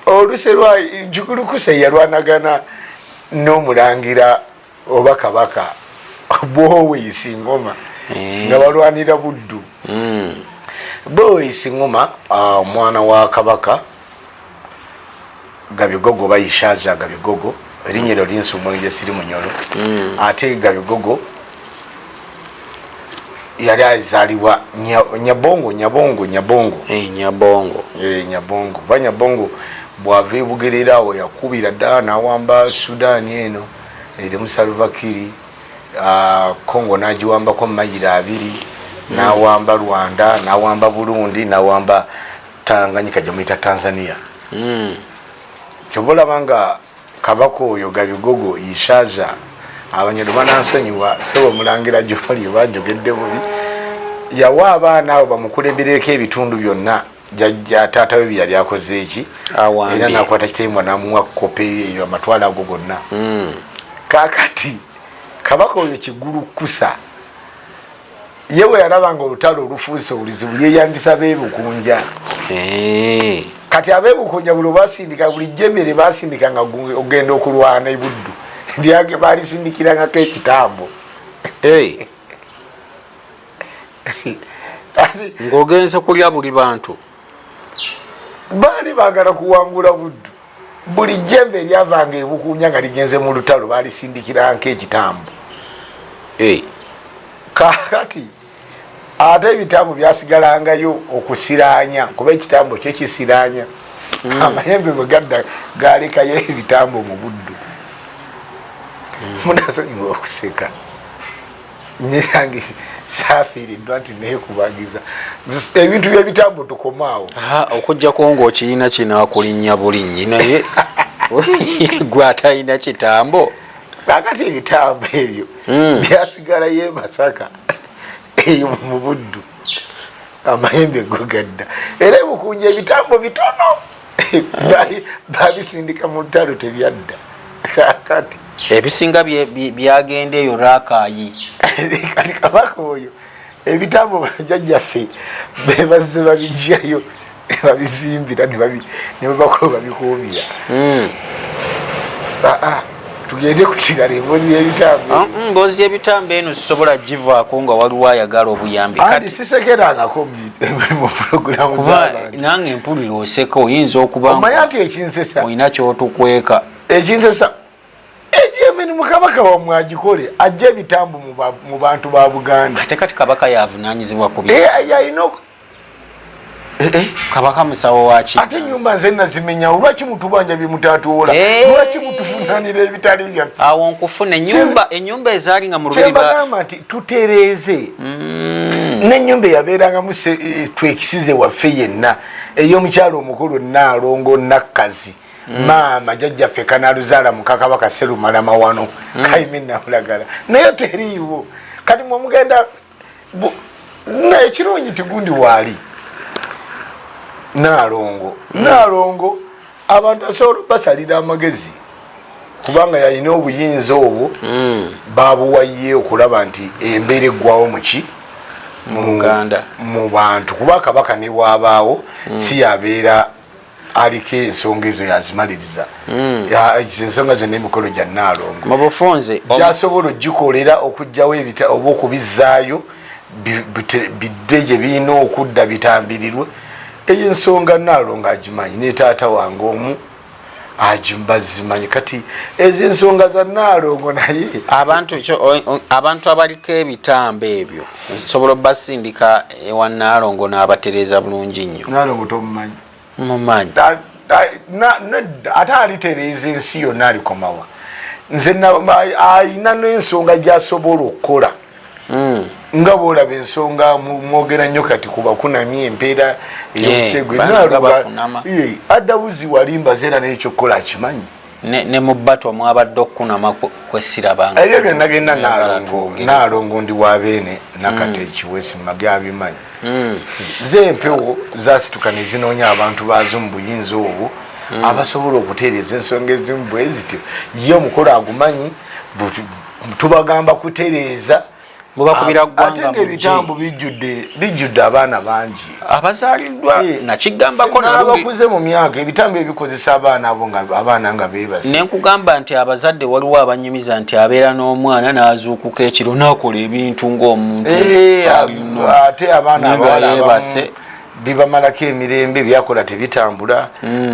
Oluse lwa Kigulukusa yalwanagana n'omulangira oba Kabaka Boweyisi Ngoma nga balwanira Buddu. Boweyisi Ngoma omwana wa Kabaka Gabigogo bayishaza Gabigogo erinnya lyo linsumulire siri munyolo. Ate Gabigogo yali azaalibwa Nyabongo. Nyabongo. Banyabongo bwava e Bugerera awo yakubira ddala n'awamba Sudaani eno eri Salva Kiir. Kongo n'agiwambako mayiro 2, n'awamba Rwanda, n'awamba Burundi, n'awamba Tanganyika gyemuyita Tanzania. Kyobola banga Kabaka oyo Gabigogo yishaza abanyarwanda banansonyiwa sebo mulangira gyoli banjogedde bubi. Yawa abaana abo bamukulembereko ebitundu byonna jjajja taata we yali akoze eki era nakwata kitayimwa namuwa kope eyo amatwala ago gonna. Kakati Kabaka oyo Kigulukusa yewe yalabanga olutalo olufuuse obulizibu yeyambisa beebukunja. Kati abeebukunja buli basindika buli jjembere basindika nga ogenda okulwana e Buddu lyage balisindikirangako ekitambo. Ng'ogenze kulya buli bantu baali baagala kuwangula Buddu. Buli jjembe eryavanga ebukunya nga ligenze mu lutalo balisindikirangako ekitambo. Kakati ate ebitambo byasigalangayo okusiraanya kuba ekitambo kye kisiraanya. Amayembe bwe gadda galekayo ebitambo mu Buddu. Munasonyiwa okuseka nyerange saafiiriddwa nti neekubagiza ebintu by'ebitambo tukomaawo. Okuggyako ng'okiyina kinaakulinnya bulinyi naye gwe atalina kitambo. Kakati ebitambo ebyo byasigalayo e Masaka eyo mu Buddu. Amayembe go gadda era ebukunja ebitambo bitono babisindika mu lutalo tebyadda. Kakati ebisinga byagenda eyo Raakayi. Kati Kabaka oyo ebitambo bajjajjaffe bebazze babijjayo babizimbira ne babakola babikuumira. Tugende ku kirala emboozi y'ebitambo. Emboozi y'ebitambo eno sisobola givaako nga waliwo ayagala obuyambi. Kati sisekerangako mu pulogulaamu z'abantu. Nange mpulira oseka oyinza okuba omanyi nti ekinsesa olina ky'otukweka. Ekinsesa emirimu Kabaka wammwe agikole ajja ebitambo mu bantu ba Buganda. Ate kati Kabaka yavunaanyizibwa ku yalina Kabaka musawo waki. Ate ennyumba nze nazimenya lwaki mutubanja bimutatuula lwaki mutufunanira ebitali byaffe. Awo nkufuna ennyumba ezaali nga mu lubiri kyebagamba nti tutereeze n'ennyumba eyabeerangamu twekisize waffe yenna ey'omukyalo omukulu Naalongo Nakkazi maama jjajjaffe Kanaluzaala muka Kabaka Sserumala wano Kayime Nabulagala naye teriiwo. Kati mwemugenda ekirungi tigundi waali Naalongo abantu asobola basalira amagezi kubanga yalina obuyinza obwo babuwaye okulaba nti embeera eggwawo muki mu bantu kuba Kabaka ne bwabaawo si yabeera aliko ensonga ezo yazimaliriza. Ensonga zonna emikolo gya Naalongo mu bufunze gyasobola ogikolera okugjawo oba okubizzaayo bidde gye birina okudda bitambirirwe. Eyo ensonga Naalongo agimanyi ne taata wange omu agibazimanyi. Kati ezo ensonga za Naalongo naye abantu abaliko ebitambo ebyo nsobola basindika ewa Naalongo n'abatereeza bulungi nnyo. Naalongo tomumanyi? Mumanyi. Ate alitereeza ensi yonna alikomawa. Nze alina n'ensonga gy'asobola okukola nga boolaba ensonga mwogera nnyo kati kuba kunamya empeera ey'obusegwe addabuzi walimbaza era n'ekyokukola akimanyi ne mu bbato mwabadde okukunama kwesirabanga ebyo byonna byonna naalongo ndi wabeene nakati ekiwesi mage abimanyi zempewo zasituka ne zinoonya abantu baazo mu buyinza obwo abasobola okutereeza ensonga ezimu bwe zityo ye omukolo agumanyi tubagamba kutereeza ate ngaebitambo bijjudde abaana bangi abazaaliddwa nakigambako n'abakuze mu myaka ebitambo ebikozesa abaana abo abaana nga beebase nenkugamba nti abazadde waliwo abanyumiza nti abeera n'omwana n'azuukuka ekiro n'akola ebintu ng'omuntu ate abaana abayeebase bibamalako emirembe byakola tebitambula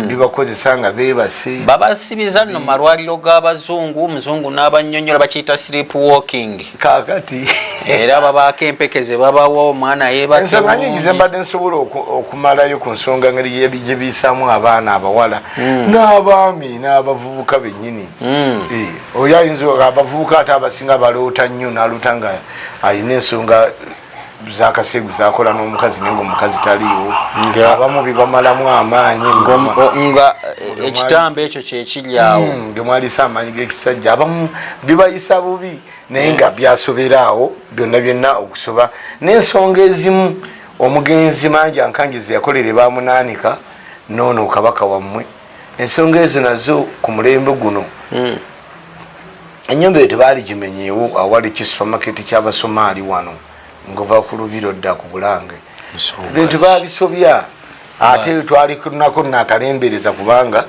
bibakozesa nga beebase babasibiza nno malwaliro g'abazungu omuzungu n'abanyonyola bakiyita sleepwalking kakati era babaako empekeze babawa omwana yeebase ensonga nyingi zembadde nsobola okumalayo ku nsonga ngeri gye biyisaamu abaana abawala n'abaami n'abavubuka bennyini oyo ayinza abavubuka ate abasinga baloota nnyo n'aluta nga ayina ensonga zakasegu zakola n'omukazi naye ng'omukazi taliiwo abamu bibamalamu amaanyi nga ekitambo ekyo kyekiryawo ngemwalisa amaanyi g'ekisajja abamu bibayisa bubi naye nga byasoberaawo byonna byonna okusoba n'ensonga ezimu omugenzi mangi ankangiza yakolere bamunaanika noono kabaka wammwe ensonga ezo nazo ku mulembe guno ennyumba eyo tebaali gimenyeewo awali kisupamaketi ky'abasomaali wano ngova ku lubiro dda ku Bulange bintu babisobya ate twalikunako nakalembereza kubanga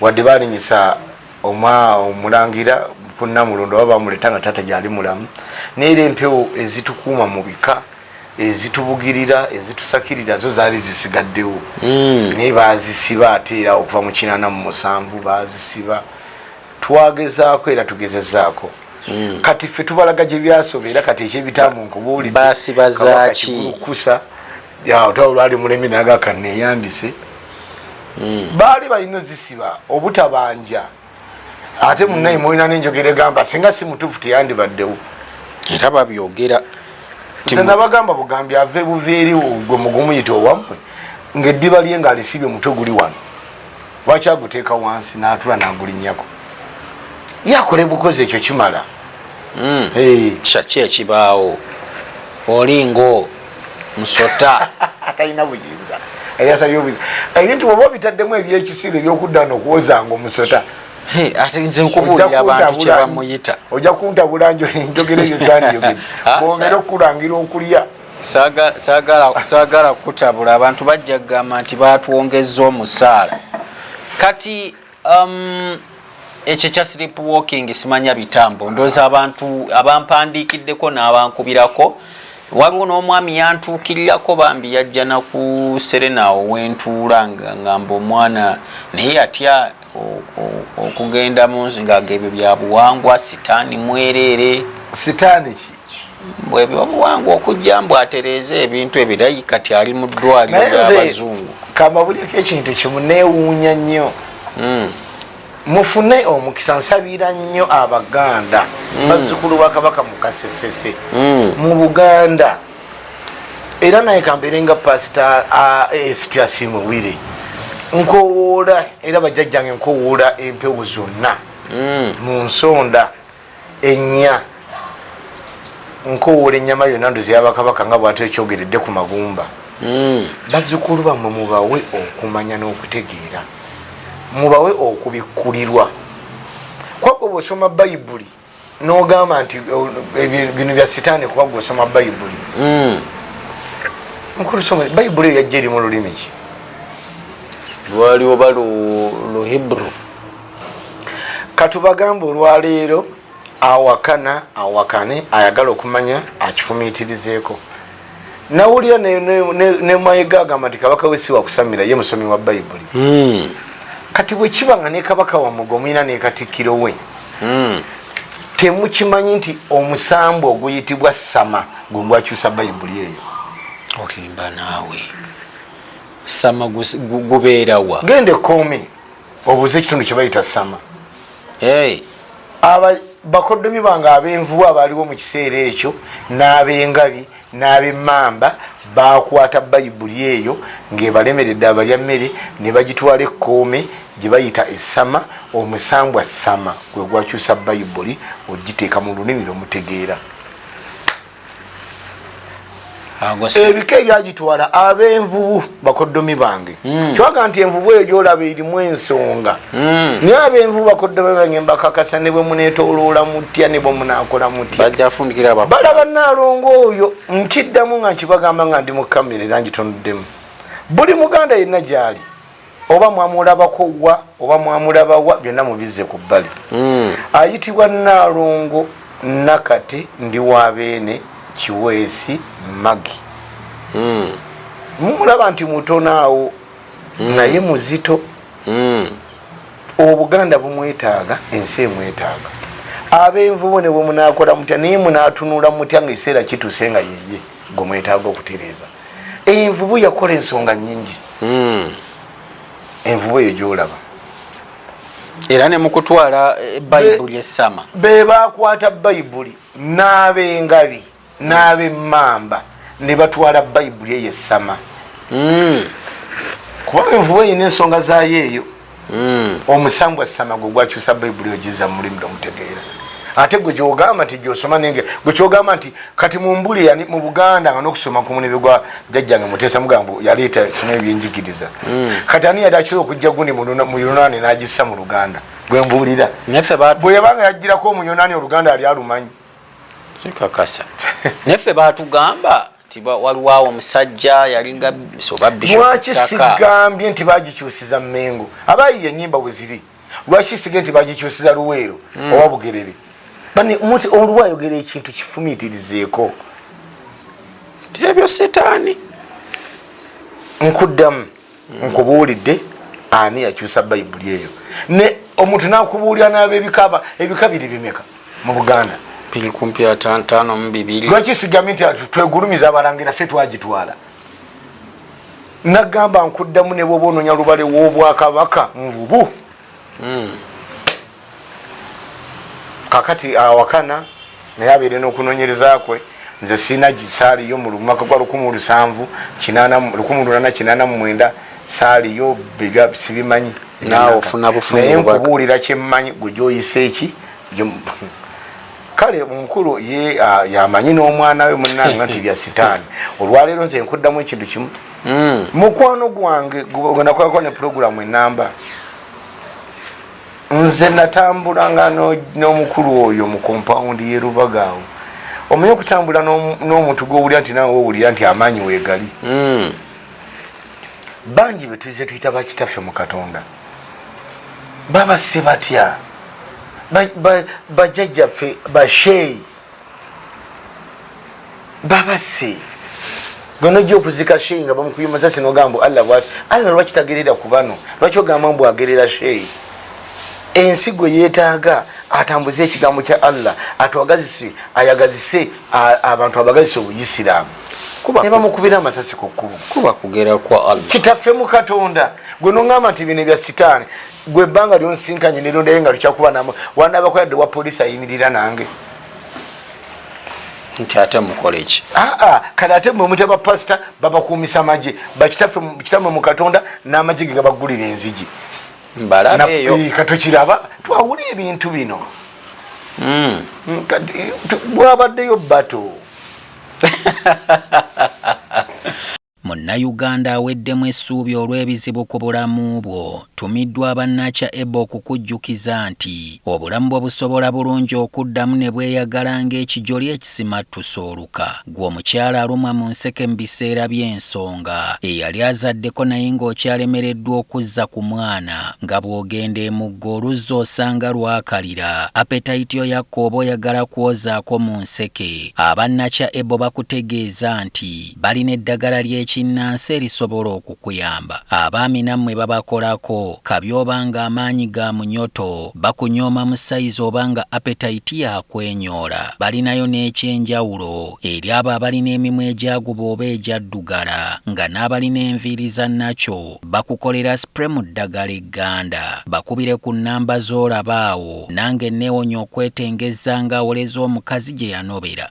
wadde balinyisa omulangira kunnamulondo baba bamuleta nga tata gyali mulamu neera empewo ezitukuuma mu bika ezitubugirira ezitusakirira zo zaali zisigaddewo naye bazisiba ate era okuva mu 87 bazisiba twagezaako era tugezezaako kati ffe tubalaga gye byasobera kati ekyebitambo nkubuulidde basibazaki olwali mulemi nagaka neyambise baali balina zisiba obutabanja ate munnaye mulina n'enjogera egamba singa si mutuufu teyandibaddewo era babyogera nze nabagamba bugambi ave buveeri gwe mugumuyita owammwe ng'eddiba lye ng'alisibye mutwe guli wano lwaki aguteeka wansi n'atula n'agulinnyako yakole bukozi ekyo kimala kyaki ekibaawo olingo musota atalina buyinza eyasabye obuyinza ebintu bwoba obitaddemu ebyekisiiro ebyokudda n'okuwozanga omusota ate nze nkubuulira abantu kye bamuyita ojja kuntabula njogera eyo zandyogedde bongere okukulangira okulya saagala kukutabula abantu bajja kugamba nti batwongeza omusaala kati ekyo kya sleepwalking simanya bitambo ndooza abantu abampandiikiddeko n'abankubirako waliwo n'omwami yantuukirirako bambi yajja naku serenaawo wentuula ngamba omwana naye atya okugenda mu nsi ng'agebyo bya buwangwa sitaani mwereere sitaani ki bwebyobuwangwa okujja mbu atereeze ebintu ebirayi kati ali mu ddwaliro ly'abazungu kamabulyako ekintu kimu neewuunya nnyo mufune omukisa nsabira nnyo abaganda bazzukulu ba kabaka mukasesese mu Buganda era naye kambeere nga pasita esipiasimuwire nkowoola era bajjajjange nkowoola empewo zonna mu nsonda ennya nkowoola ennyama yonna ndozi yabakabaka nga bwate ekyogeredde ku magumba bazzukulu bammwe mubawe okumanya n'okutegeera mubawe okubikkulirwa kwagwe bw'osoma bayibuli n'ogamba nti bino bya sitaani kuba gwe osoma bayibuli nkulusoma bayibuli eyo yajja eri mu lulimi ki lwali oba luhibru katubagamba olwaleero awakane ayagala okumanya akifumiitirizeeko nawulira ne mayiga agamba nti kabaka we si wakusamira ye musomi wa bayibuli kati bwe kiba nga ne kabaka wammwe omulina ne katikkiro we temukimanyi nti omusambu oguyitibwa sama gwe ngwakyusa bayibuli eyo olimba naawe sama gubeerawa gende komi obuuze ekitundu kye bayita sama bakoddomi bange ab'envubu abaaliwo mu kiseera ekyo n'ab'engabi n'ab'emmamba bakwata bayibuli eyo ng'ebalemeredde abalya mmere ne bagitwala ekkoome gye bayita essama. Omusambwa ssama gwe gwakyusa bayibuli ogiteeka mu lulimi lwomutegeera. Ebika ebyagitwala ab'envubu bakoddomi bange kyaga nti envubu eyo gyolaba erimu ensonga naye ab'envubu bakoddomi bange mbakakasa ne bwe muneetooloola mutya ne bwe munaakola mutya balaba Naalongo oyo nkiddamu nga nkibagamba nga ndi mu kamera era ngitonuddemu. Buli muganda yenna gyali oba mwamulabako wa oba mwamulaba wa byonna mubizze ku bbali. Ayitibwa Naalongo Nakate ndi wabeene Kiweesi Magi. Mumulaba nti mutono awo naye muzito. Obuganda bumwetaaga, ensi emwetaaga. Ab'envubu ne bwe munaakola mutya naye munaatunula mutya ng'ekiseera kituuse nga yeye gwe mwetaaga okutereeza. Envubu yakola ensonga nnyingi. Envubu eyo gy'olaba era ne mukutwala bayibuli essama be bakwata bayibuli n'ab'engabi n'ab'emmamba ne batwala bayibuli eyo essama. Kuba envubu eyina ensonga zaayo eyo. Omusambwa ssama gwe gwakyusa bayibuli ogizza mu lulimi lwomutegeera. Ate gwe gy'ogamba nti gy'osoma nenge gwe ky'ogamba nti kati mu mbuli yani mu Buganda nga n'okusoma ku munebe gwa jjajjange Muteesa Mugambo yaleeta soma ebyenjigiriza. Kati ani yali akisobola okujja gundi mu Yunaani n'agissa mu Luganda gwe mbuulira bwe yabanga yagirako Omuyonaani Oluganda yali alumanyi. Kikakasa neffe baatugamba nti waliwo omusajja yalinga soba bishop. Lwaki sigambye nti bagikyusiza Mmengo abayiye ennyimba bwe ziri? Lwaki sige nti bagikyusiza Luweero oba Bugerere? Bani muti olwayogera ekintu kifumiitirizeeko ebyo setaani. Nkuddamu nkubuulidde ani yakyusa bayibuli eyo ne omuntu n'akubuulira n'ab'ebika biri bimeka mu Buganda? 52. Lwaki sigambye nti twegulumiza abalangira ffe twagitwala? Nagamba nkuddamu ne bw'oba onoonya lubale w'Obwakabaka nvubu. Kakati awakana naye abeere n'okunoonyereza kwe. Nze siina gisaaliyo mu mwaka gwa 1889 saaliyo bebya sibimanyi naawe ofuna bufungu naye nkubuulira kyemmanyi gwe gy'oyisa eki kale omukulu ye yamanyi n'omwana we munnanga nti bya sitaani. Olwaleero nze nkuddamu ekintu kimu. Mukwano gwange gwe nakolako ne puroguramu enamba nze natambulanga n'omukulu oyo mu kompawundi ye Lubagaawo. Omanyi okutambula n'omuntu gw'owulira nti naawe owulira nti amaanyi weegali. Bangi be tuyize tuyita bakitaffe mu Katonda babasse batya bajjajjaffe basheeyi babasse gwe nojja okuzika sheeyi nga bamukubye masasi n'ogamba Allah bwati. Allah lwaki tagerera ku bano? Lwaki ogamba mbu agerera sheeyi? Ensigo yeetaaga atambuze ekigambo kya Allah atwagazise ayagazise abantu abagazise obuyisiraamu ne bamukubira amasasi ku kkubo. Kuba kugera kwa Allah kitaffe mu Katonda. Gwe nongamba nti bino bya sitaani gwe ebbanga lyonsinkanye nerondaye nga tukyakuba namu wanaabakoladde wa poliisi ayimirira nange nti ate mukola eki? Kale ate mwe mutaba pasita babakuumisa magye bakitaffe mu Katonda n'amagye ge gabaggulira enzigi. Mbalabeeyo katukiraba twawula ebintu bino. Bwabaddeyo bato. Munnayuganda aweddemu essuubi olw'ebizibu ku bulamu bwo tumiddwa abannakya Ebo okukujjukiza nti obulamu bwo busobola bulungi okuddamu ne bweyagala ng'ekijoli ekisimattusa oluka. Gwe omukyala alumwa mu nseke mu biseera by'ensonga eyali azaddeko naye ng'okyalemereddwa okuzza ku mwana nga bw'ogenda emuggo oluzza osanga lwakalira apetayiti yo yakka oba oyagala kwozaako mu nseke. Abannakya Ebo bakutegeeza nti balina eddagala ly'eki erinnansi erisobola okukuyamba. Abaami nammwe babakolako kabi obanga amaanyi ga munyoto, bakunyooma mu sayizi obanga appetite yakwenyoola. Balinayo n'ekyenjawulo eri abo abalina emimwa egyaguba oba egyaddugala, nga n'abalina enviiri za nakyo bakukolera spray mu ddagala egganda. Bakubire ku nnamba z'olaba awo, nange neewonya okwetengeza ng'awoleza omukazi gye yanobera.